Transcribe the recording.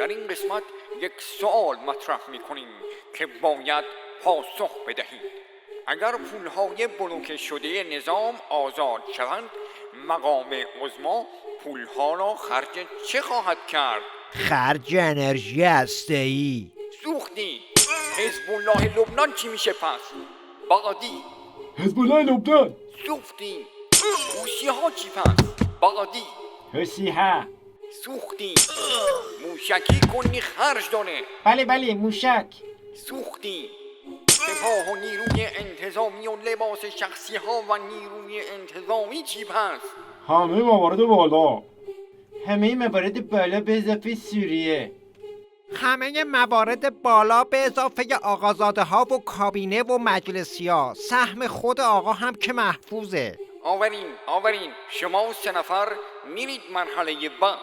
در این قسمت یک سوال مطرح می‌کنیم که باید پاسخ بدهید. اگر پولهای بلوکه شده نظام آزاد شوند، مقام عظما پولها را خرج چه خواهد کرد؟ خرج انرژی هسته‌ای. سوختی. حزب الله لبنان چی میشه پس؟ بادی. حزب الله لبنان. سوختی. حوثی ها چی پس؟ بادی. حسیحه. سوختی. موشکی کنی خرج داره. بله موشک. سوختی. سپاه و نیروی انتظامی و لباس شخصی ها و نیروی انتظامی چی پس؟ همه موارد بالا. همه موارد بالا به اضافه سوریه. همه موارد بالا به اضافه آقازاده ها و کابینه و مجلسی ها. سهم خود آقا هم که محفوظه. آورین شما 3 نفر میرید مرحله بعد.